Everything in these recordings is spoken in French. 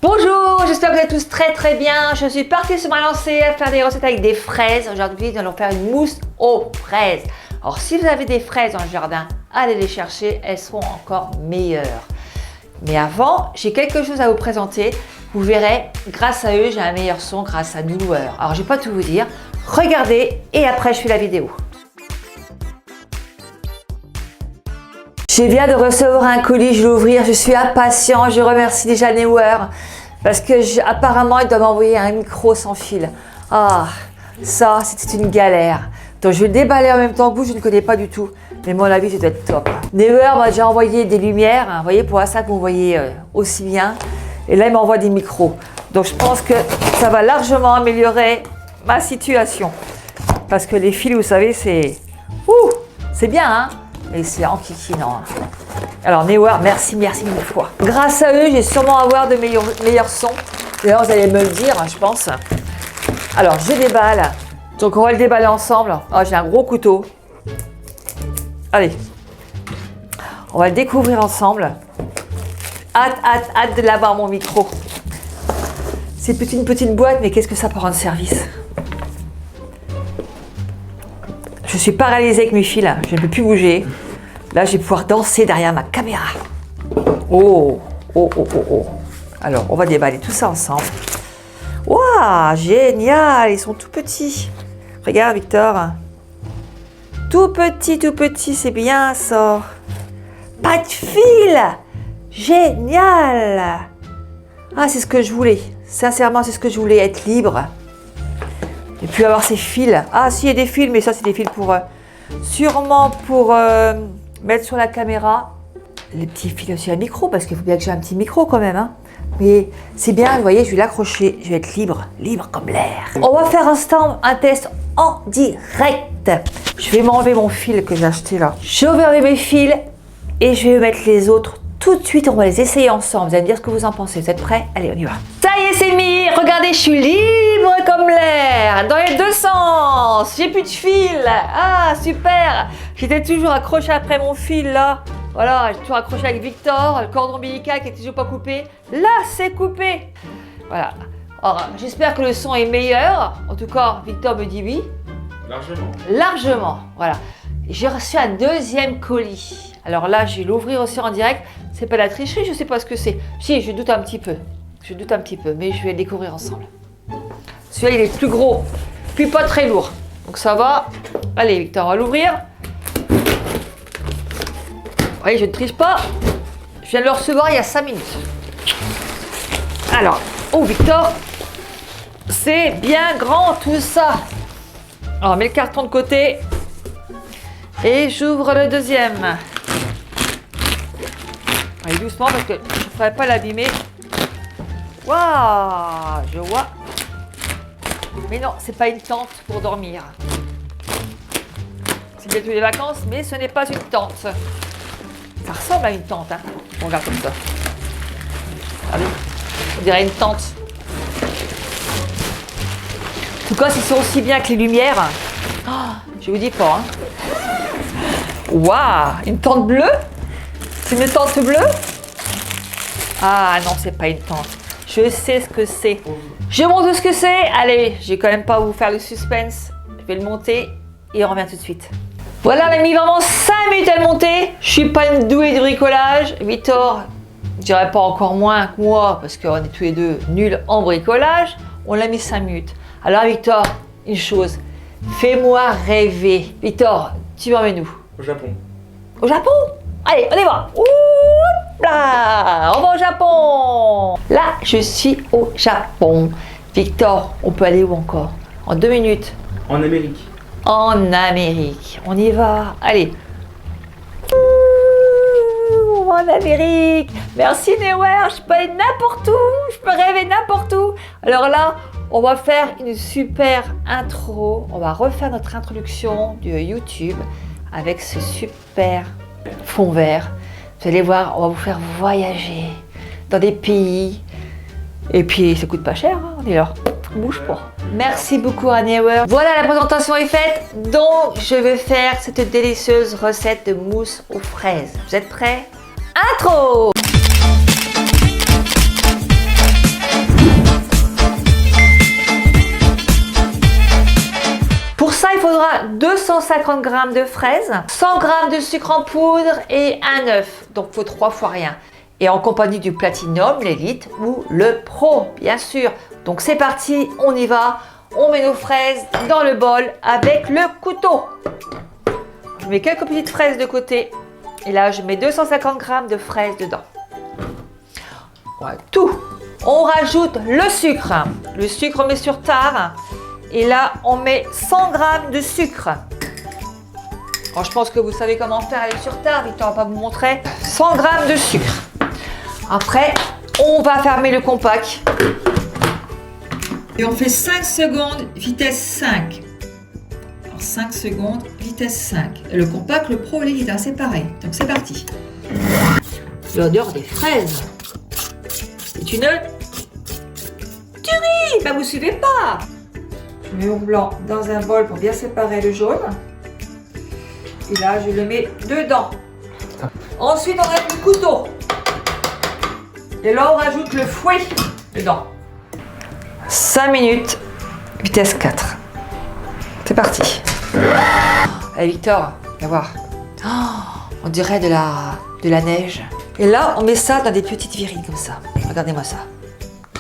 Bonjour, j'espère que vous êtes tous très bien. Je suis partie sur ma lancée à faire des recettes avec des fraises. Aujourd'hui, nous allons faire une mousse aux fraises. Alors, si vous avez des fraises dans le jardin, allez les chercher, elles seront encore meilleures. Mais avant, j'ai quelque chose à vous présenter. Vous verrez, grâce à eux, j'ai un meilleur son grâce à Newer. Alors, je ne vais pas tout vous dire. Regardez et après, je fais la vidéo. Je viens de recevoir un colis, je vais l'ouvrir, je suis impatient, je remercie déjà Newer parce que apparemment il doit m'envoyer un micro sans fil. Ah, ça c'était une galère. Donc je vais le déballer en même temps que vous, je ne connais pas du tout, mais mon avis ça doit être top. Newer m'a déjà envoyé des lumières, vous voyez, pour ça que vous voyez aussi bien. Et là il m'envoie des micros. Donc je pense que ça va largement améliorer ma situation. Parce que les fils, vous savez, c'est bien, hein. Et c'est enquiquinant. Alors Newer, merci mille fois. Grâce à eux, j'ai sûrement avoir de meilleurs sons. D'ailleurs, vous allez me le dire, je pense. Alors, je déballe. Donc, on va le déballer ensemble. Oh, j'ai un gros couteau. Allez. On va le découvrir ensemble. Hâte de l'avoir, mon micro. C'est une petite boîte, mais qu'est-ce que ça peut rendre service? Je suis paralysée avec mes fils, je ne peux plus bouger. Là, je vais pouvoir danser derrière ma caméra. Oh. Alors, on va déballer tout ça ensemble. Waouh, génial, ils sont tout petits. Regarde, Victor. Tout petit, c'est bien ça. Pas de fil. Génial. Ah, c'est ce que je voulais. Sincèrement, c'est ce que je voulais, être libre. Et puis avoir ces fils. Ah, si, il y a des fils, mais ça, c'est des fils pour... sûrement pour mettre sur la caméra. Les petits fils aussi à micro, parce qu'il faut bien que j'ai un petit micro quand même. Hein. Mais c'est bien, vous voyez, je vais l'accrocher. Je vais être libre comme l'air. On va faire un test en direct. Je vais m'enlever mon fil que j'ai acheté là. Je vais ouvrir mes fils et je vais mettre les autres tout de suite. On va les essayer ensemble. Vous allez me dire ce que vous en pensez. Vous êtes prêts? Allez, on y va. Ça y est, c'est mis. Regardez, je suis libre comme l'air. Dans les deux sens. J'ai plus de fil. Ah, super. J'étais toujours accrochée après mon fil là. Voilà, j'ai toujours accroché avec Victor. Le cordon ombilical qui était toujours pas coupé. Là, c'est coupé. Voilà. Alors, j'espère que le son est meilleur. En tout cas, Victor me dit oui. Largement. Voilà. J'ai reçu un deuxième colis. Alors là, je vais l'ouvrir aussi en direct. C'est pas la tricherie, je sais pas ce que c'est. Si, je doute un petit peu. Mais je vais le découvrir ensemble. Celui-là, il est plus gros, puis pas très lourd. Donc ça va. Allez, Victor, on va l'ouvrir. Oui, je ne triche pas. Je viens de le recevoir il y a 5 minutes. Alors, oh Victor, c'est bien grand tout ça. Alors, on met le carton de côté. Et j'ouvre le deuxième. Allez, doucement parce que je ne ferais pas l'abîmer. Waouh, je vois. Mais non, c'est pas une tente pour dormir. C'est bientôt les vacances, mais ce n'est pas une tente. Ça ressemble à une tente, hein. On regarde comme ça. Regardez, on dirait une tente. En tout cas, s'ils sont aussi bien que les lumières. Oh, je vous dis pas, hein. Waouh, une tente bleue? C'est une tente bleue? Ah non, c'est pas une tente. Je sais ce que c'est. Je montre ce que c'est. Allez, je vais quand même pas vous faire le suspense. Je vais le monter et on revient tout de suite. Voilà, on a mis vraiment 5 minutes à le monter. Je suis pas une douée de bricolage. Victor, je dirais pas encore moins que moi parce qu'on est tous les deux nuls en bricolage. On l'a mis 5 minutes. Alors Victor, une chose. Fais-moi rêver. Victor, tu m'emmènes où? Au Japon. Au Japon? Allez, on y va. Là, on va au Japon. Là, je suis au Japon. Victor, on peut aller où encore? En 2 minutes. En Amérique. En Amérique. On y va. Allez. En Amérique. Merci Newer. Je peux aller n'importe où. Je peux rêver n'importe où. Alors là, on va faire une super intro. On va refaire notre introduction de YouTube avec ce super fond vert. Vous allez voir, on va vous faire voyager dans des pays. Et puis, ça coûte pas cher, hein, on est là. On bouge pas. Merci beaucoup à Newer. Voilà, la présentation est faite. Donc, je vais faire cette délicieuse recette de mousse aux fraises. Vous êtes prêts? Intro! faudra 250 g de fraises, 100 g de sucre en poudre et un œuf. Donc, il faut 3 fois rien. Et en compagnie du Platinum, l'Elite ou le Pro, bien sûr. Donc, c'est parti, on y va. On met nos fraises dans le bol avec le couteau. Je mets quelques petites fraises de côté. Et là, je mets 250 g de fraises dedans. Voilà, tout. On rajoute le sucre. Le sucre, on met sur tare. Et là, on met 100 g de sucre. Alors, je pense que vous savez comment faire avec sur tare. Victor va pas vous montrer. 100 g de sucre. Après, on va fermer le compact. Et on fait 5 secondes, vitesse 5. Alors 5 secondes, vitesse 5. Et le compact, le Pro, l'Elite, c'est pareil. Donc c'est parti. L'odeur des fraises. C'est une tuerie. Ben, vous ne suivez pas. Je mets au blanc dans un bol pour bien séparer le jaune. Et là, je le mets dedans. Ensuite, on rajoute le couteau. Et là, on rajoute le fouet dedans. 5 minutes, vitesse 4. C'est parti. Allez, Victor, viens voir. Oh, on dirait de la neige. Et là, on met ça dans des petites virines comme ça. Regardez-moi ça.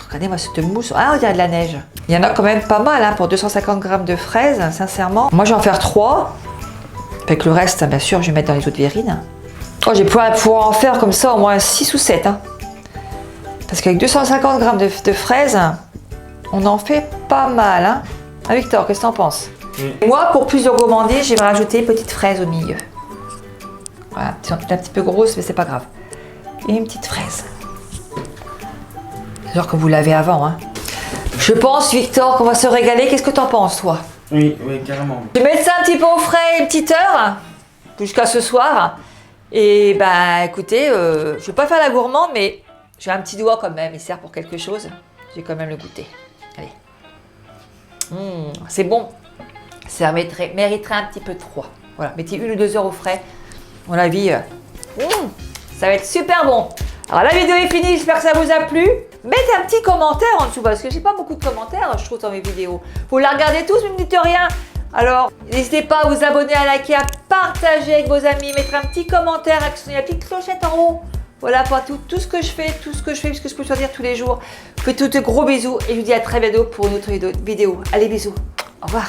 Regardez-moi cette mousse. Ah, on dirait de la neige. Il y en a quand même pas mal hein, pour 250 g de fraises, sincèrement. Moi, je vais en faire 3. Avec le reste, bien sûr, je vais mettre dans les autres virines. Oh, je vais pouvoir en faire comme ça au moins 6 ou 7. Hein. Parce qu'avec 250 g de fraises, on en fait pas mal. Hein. Ah, Victor, qu'est-ce que tu en penses? Moi, pour plus de gourmandise, je vais rajouter une petite fraise au milieu. Voilà, un petit peu grosse, mais c'est pas grave. Et une petite fraise. Genre que vous l'avez avant. Hein. Je pense, Victor, qu'on va se régaler. Qu'est-ce que tu en penses, toi? Oui, carrément. Je vais mettre ça un petit peu au frais une petite heure, jusqu'à ce soir. Et bah, écoutez, je vais pas faire la gourmande, mais j'ai un petit doigt quand même. Il sert pour quelque chose. Je vais quand même le goûter. Allez. C'est bon. Ça mériterait un petit peu de froid. Voilà, mettez 1 ou 2 heures au frais. À mon avis, ça va être super bon. Alors la vidéo est finie, j'espère que ça vous a plu. Mettez un petit commentaire en dessous parce que j'ai pas beaucoup de commentaires, je trouve, dans mes vidéos. Vous la regardez tous, vous ne me dites rien. Alors, n'hésitez pas à vous abonner, à liker, à partager avec vos amis, mettre un petit commentaire, actionner la petite clochette en haut. Voilà pour tout ce que je fais, ce que je peux choisir tous les jours. Je vous fais de gros bisous et je vous dis à très bientôt pour une autre vidéo. Allez, bisous. Au revoir.